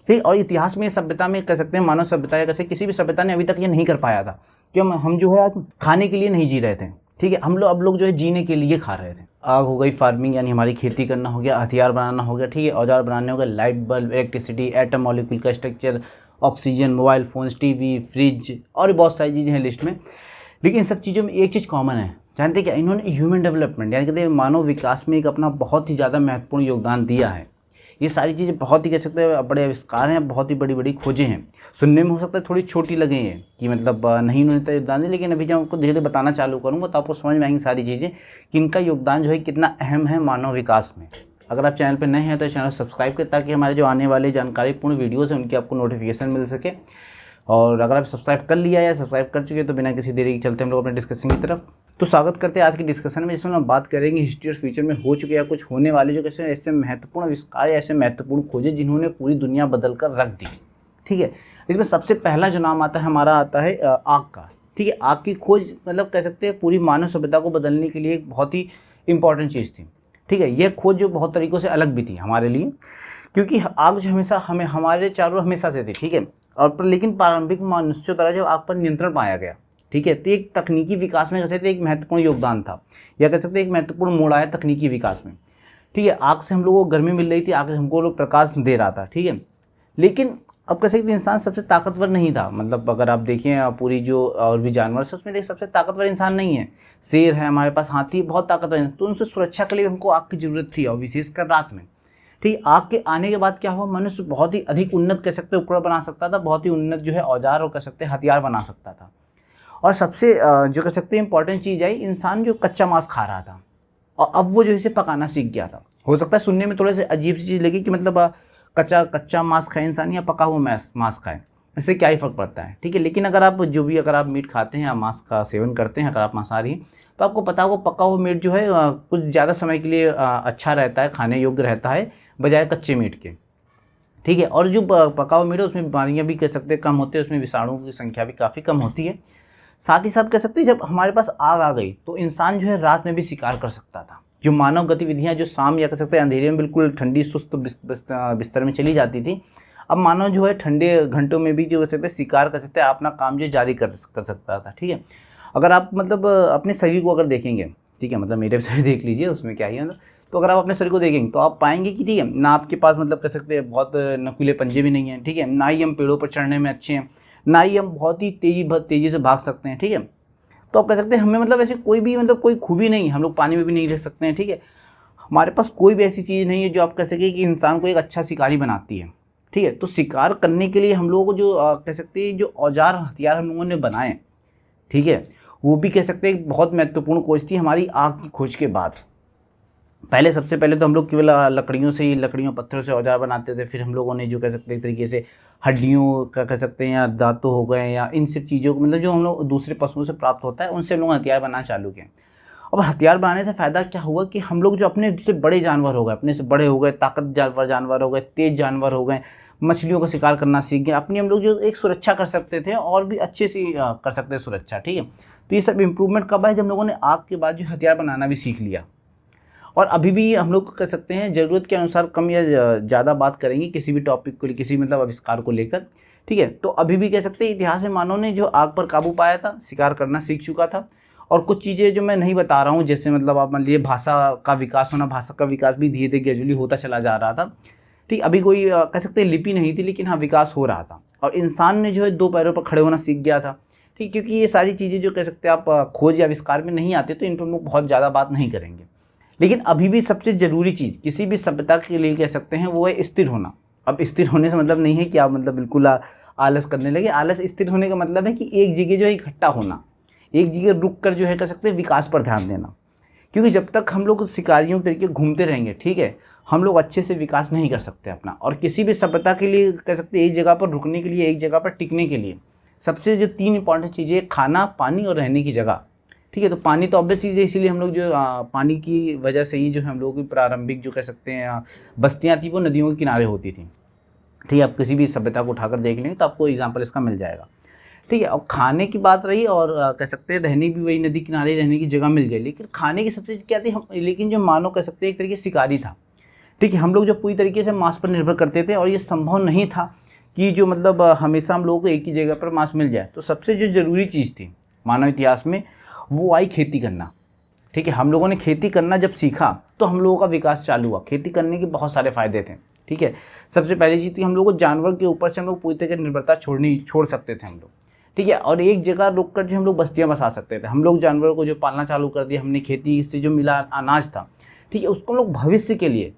ठीक। और इतिहास में सभ्यता में कह सकते हैं, मानव सभ्यता या कैसे किसी भी सभ्यता ने अभी तक ये नहीं कर पाया था कि हम जो है आज खाने के लिए नहीं जी रहे थे, ठीक है। अब लोग जो है जीने के लिए खा रहे थे। आग हो गई, फार्मिंग यानी हमारी खेती करना हो गया, हथियार बनाना हो गया, ठीक है, औजार बनाने हो गए, light bulb, electricity, atom molecule का structure, oxygen, mobile phones, TV, fridge और बहुत सारी चीज़ें हैं लिस्ट में। लेकिन इन सब चीज़ों में एक चीज़ कॉमन है, जानते क्या? इन्होंने ह्यूमन डेवलपमेंट यानी कहते हैं मानव विकास में एक अपना बहुत ही ज़्यादा महत्वपूर्ण योगदान दिया है। ये सारी चीज़ें बहुत ही कह सकते हैं बड़े आविष्कार हैं, बहुत ही बड़ी बड़ी खोजें हैं। सुनने में हो सकता है थोड़ी छोटी लगे हैं कि मतलब नहीं उन्होंने इतना योगदान दिया, लेकिन अभी जब आपको धीरे धीरे बताना चालू करूँगा तो आपको समझ में आएंगी सारी चीज़ें कि इनका योगदान जो है कितना अहम है मानव विकास में। अगर आप चैनल पर नए हैं तो चैनल सब्सक्राइब करें ताकि हमारे जो आने वाले जानकारीपूर्ण वीडियोज़ हैं उनकी आपको नोटिफिकेशन मिल सके। और अगर आप सब्सक्राइब कर लिया या सब्सक्राइब कर चुके हैं तो बिना किसी देरी के चलते हम लोग अपने डिस्कशन की तरफ। तो स्वागत करते हैं आज की डिस्कशन में, जिसमें हम बात करेंगे हिस्ट्री और फ्यूचर में हो चुके या कुछ होने वाले जो कैसे ऐसे महत्वपूर्ण आविष्कार या ऐसे महत्वपूर्ण खोजें जिन्होंने पूरी दुनिया बदल कर रख दी, ठीक है। इसमें सबसे पहला जो नाम आता है हमारा आता है आग का, ठीक है। आग की खोज मतलब कह सकते हैं पूरी मानव सभ्यता को बदलने के लिए एक बहुत ही इंपॉर्टेंट चीज़ थी, ठीक है। यह खोज जो बहुत तरीक़ों से अलग भी थी हमारे लिए, क्योंकि आग जो हमेशा हमारे चारों हमेशा से थी, ठीक है। और पर लेकिन प्रारंभिक मनुष्यों द्वारा जब आग पर नियंत्रण पाया गया, ठीक है, तो एक तकनीकी विकास में कह सकते एक महत्वपूर्ण योगदान था, या कह सकते एक महत्वपूर्ण मोड़ आया तकनीकी विकास में, ठीक है। आग से हम लोगों को गर्मी मिल रही थी, आग हमको लोग प्रकाश दे रहा था, ठीक है। लेकिन अब कह सकते इंसान सबसे ताकतवर नहीं था, मतलब अगर आप देखें पूरी जो और भी जानवर से उसमें देख सबसे ताकतवर इंसान नहीं है। शेर है हमारे पास, हाथी बहुत ताकतवर है, तो उनसे सुरक्षा के लिए हमको आग की ज़रूरत थी, और विशेषकर रात में, ठीक। आग के आने के बाद क्या हुआ, मनुष्य बहुत ही अधिक उन्नत कह सकते उपकरण बना सकता था, बहुत ही उन्नत जो है औजार और कह सकते हथियार बना सकता था। और सबसे जो कह सकते हैं इंपॉर्टेंट चीज़ है, इंसान जो कच्चा मांस खा रहा था और अब वो जो इसे पकाना सीख गया था। हो सकता है सुनने में थोड़े से अजीब सी चीज़ लगी कि मतलब कच्चा मांस खाए इंसान या पका हुआ मांस खाए, इससे क्या ही फ़र्क पड़ता है, ठीक है। लेकिन अगर आप मीट खाते हैं या मांस का सेवन करते हैं, अगर आप मांसाहारी हैं तो आपको पता होगा पका हुआ मीट जो है कुछ ज़्यादा समय के लिए अच्छा रहता है, खाने योग्य रहता है बजाय कच्चे मीट के, ठीक है। और जो पका हुआ मीट है उसमें बीमारियां भी कह सकते हैं कम होती है, उसमें विषाणुओं की संख्या भी काफ़ी कम होती है। साथ ही साथ कह सकते हैं जब हमारे पास आग आ गई तो इंसान जो है रात में भी शिकार कर सकता था। जो मानव गतिविधियां जो शाम या कह सकते हैं अंधेरे में बिल्कुल ठंडी सुस्त बिस्तर में चली जाती थी, अब मानव जो है ठंडे घंटों में भी जो कह सकते हैं शिकार कर सकते हैं, अपना काम जो जारी कर सकता था, ठीक है। अगर आप मतलब अपने शरीर को अगर देखेंगे, ठीक है, मतलब मेरे शरीर देख लीजिए उसमें क्या ही है, तो अगर आप अपने शरीर को देखेंगे तो आप पाएंगे कि ठीक है ना आपके पास मतलब कह सकते हैं बहुत नकुले पंजे भी नहीं हैं, ठीक है, ना ही हम पेड़ों पर चढ़ने में अच्छे हैं, ना ही हम बहुत तेज़ी से भाग सकते हैं, ठीक है। तो आप कह सकते हैं हमें मतलब ऐसे कोई भी मतलब कोई खूबी नहीं, हम लोग पानी में भी नहीं रह सकते हैं, ठीक है। हमारे पास कोई भी ऐसी चीज़ नहीं है जो आप कह सकें कि इंसान को एक अच्छा शिकारी बनाती है, ठीक है। तो शिकार करने के लिए हम लोगों को जो कह सकते हैं जो औजार हथियार हम लोगों ने बनाए, ठीक है, वो भी कह सकते हैं बहुत महत्वपूर्ण खोज थी हमारी आग की खोज के बाद। सबसे पहले तो हम लोग केवल लकड़ियों पत्थरों से औजार बनाते थे, फिर हम लोगों ने जो कह सकते हैं एक तरीके से हड्डियों का कह सकते हैं या दांतों हो गए या इन सब चीज़ों को मतलब जो हम लोग दूसरे पशुओं से प्राप्त होता है उनसे हम लोग हथियार बनाना चालू किए। अब हथियार बनाने से फ़ायदा क्या हुआ कि हम लोग जो अपने से बड़े जानवर हो गए, अपने से बड़े हो गए, ताकतवर जानवर हो गए, तेज़ जानवर हो गए, मछलियों का शिकार करना सीख गए, अपनी हम लोग जो एक सुरक्षा कर सकते थे और भी अच्छे से कर सकते हैं सुरक्षा, ठीक है। तो ये सब इम्प्रूवमेंट कब है, जब लोगों ने आग के बाद जो हथियार बनाना भी सीख लिया। और अभी भी हम लोग कह सकते हैं ज़रूरत के अनुसार कम या ज़्यादा बात करेंगे किसी भी टॉपिक को, किसी मतलब आविष्कार को लेकर, ठीक है। तो अभी भी कह सकते हैं इतिहास में मानव ने जो आग पर काबू पाया था, शिकार करना सीख चुका था। और कुछ चीज़ें जो मैं नहीं बता रहा हूँ, जैसे मतलब आप मान लीजिए भाषा का विकास भी धीरे धीरे ग्रेजुअली होता चला जा रहा था, ठीक। अभी कोई कह सकते हैं लिपि नहीं थी, लेकिन हाँ विकास हो रहा था और इंसान ने जो है दो पैरों पर खड़े होना सीख गया था, ठीक। क्योंकि ये सारी चीज़ें जो कह सकते हैं आप खोज या आविष्कार में नहीं आते तो इन पर हम लोग बहुत ज़्यादा बात नहीं करेंगे। लेकिन अभी भी सबसे ज़रूरी चीज़ किसी भी सभ्यता के लिए कह सकते हैं वो है स्थिर होना। अब स्थिर होने से मतलब नहीं है कि आप मतलब बिल्कुल आलस करने लगे। आलस स्थिर होने का मतलब है कि एक जगह जो है इकट्ठा होना, एक जगह रुक कर जो है कह सकते हैं विकास पर ध्यान देना। क्योंकि जब तक हम लोग शिकारियों के तरीके घूमते रहेंगे, ठीक है, हम लोग अच्छे से विकास नहीं कर सकते अपना। और किसी भी सभ्यता के लिए कह सकते हैं एक जगह पर रुकने के लिए, एक जगह पर टिकने के लिए सबसे जो 3 इंपॉर्टेंट चीज़ें, खाना, पानी और रहने की जगह, ठीक है। तो पानी तो ऑब्वियस चीज़ है, इसीलिए हम लोग जो पानी की वजह से ही जो हम लोगों की प्रारंभिक जो कह सकते हैं बस्तियाँ थी वो नदियों के किनारे होती थी, ठीक है। आप किसी भी सभ्यता को उठाकर देख लेंगे तो आपको एग्जाम्पल इसका मिल जाएगा, ठीक है। और खाने की बात रही और कह सकते हैं रहने भी वही नदी किनारे रहने की जगह मिल गई। लेकिन खाने की सबसे क्या थी, हम लेकिन जो मानव कह सकते हैं एक तरीके शिकारी था, ठीक है। हम लोग जो पूरी तरीके से मांस पर निर्भर करते थे और ये संभव नहीं था कि जो मतलब हमेशा हम लोगों को एक ही जगह पर मांस मिल जाए। तो सबसे जो ज़रूरी चीज़ थी मानव इतिहास में वो आई खेती करना। ठीक है, हम लोगों ने खेती करना जब सीखा तो हम लोगों का विकास चालू हुआ। खेती करने के बहुत सारे फ़ायदे थे। ठीक है, सबसे पहली चीज़ थी हम लोग को जानवर के ऊपर से हम लोग पूरी तरह निर्भरता छोड़ सकते थे हम लोग। ठीक है, और एक जगह रुक कर जो हम लोग बस्तियाँ बसा सकते थे। हम लोग जानवरों को जो पालना चालू कर दिया हमने, खेती से जो मिला अनाज था, ठीक है, उसको हम लोग भविष्य के लिए,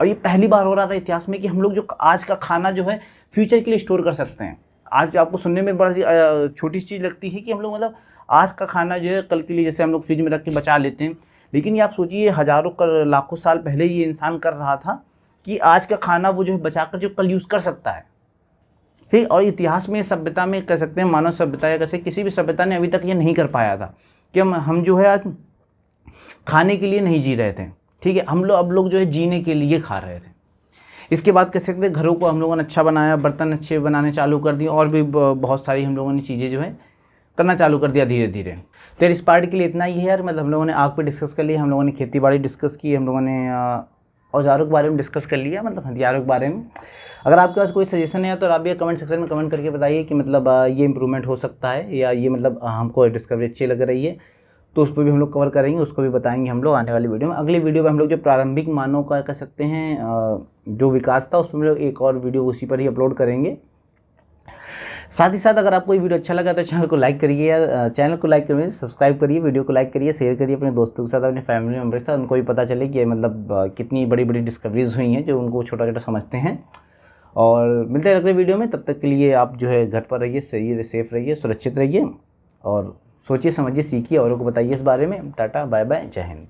और ये पहली बार हो रहा था इतिहास में कि हम लोग जो आज का खाना जो है फ्यूचर के लिए स्टोर कर सकते हैं। आज आपको सुनने में बड़ा छोटी सी चीज़ लगती है कि हम लोग मतलब आज का खाना जो है कल के लिए जैसे हम लोग फ्रिज में रख के बचा लेते हैं, लेकिन ये आप सोचिए हज़ारों लाखों साल पहले ये इंसान कर रहा था कि आज का खाना वो जो है बचा कर जो कल यूज़ कर सकता है। ठीक, और इतिहास में सभ्यता में कह सकते हैं मानव सभ्यता या कैसे किसी भी सभ्यता ने अभी तक ये नहीं कर पाया था कि हम जो है आज खाने के लिए नहीं जी रहे थे। ठीक है, अब लोग जो है जीने के लिए खा रहे थे। इसके बाद कह सकते हैं घरों को हम लोगों ने अच्छा बनाया, बर्तन अच्छे बनाने चालू कर दिए, और भी बहुत सारी हम लोगों ने चीज़ें जो है करना चालू कर दिया धीरे धीरे। तो इस पार्ट के लिए इतना ही है यार। मतलब हम लोगों ने आग पे डिस्कस कर लिया, हम लोगों ने खेती बाड़ी डिस्कस की, हम लोगों ने औजारों के बारे में डिस्कस कर लिया, मतलब हथियारों के बारे में। अगर आपके पास कोई सजेशन है तो आप ये कमेंट सेक्शन में कमेंट करके बताइए कि मतलब ये इंप्रूवमेंट हो सकता है या ये मतलब हमको डिस्कवरी अच्छी लग रही है, तो उस पर भी हम लोग कवर करेंगे, उसको भी बताएंगे हम लोग आने वाली वीडियो में। अगली वीडियो में हम लोग जो प्रारंभिक मानव का कह सकते हैं जो विकास था, उस पर हम लोग एक और वीडियो उसी पर ही अपलोड करेंगे। साथ ही साथ अगर आपको ये वीडियो अच्छा लगा तो चैनल को लाइक करिए यार, चैनल को लाइक करिए, सब्सक्राइब करिए, वीडियो को लाइक करिए, शेयर करिए अपने दोस्तों के साथ, अपने फैमिली मेम्बर के साथ, उनको भी पता चले कि मतलब कितनी बड़ी बड़ी डिस्कवरीज हुई हैं जो उनको छोटा छोटा समझते हैं। और मिलते हैं अगले वीडियो में, तब तक के लिए आप जो है घर पर रहिए, सही सेफ रहिए, सुरक्षित रहिए, और सोचिए समझिए सीखिए, औरों को बताइए इस बारे में। टाटा बाय बाय, जय हिंद।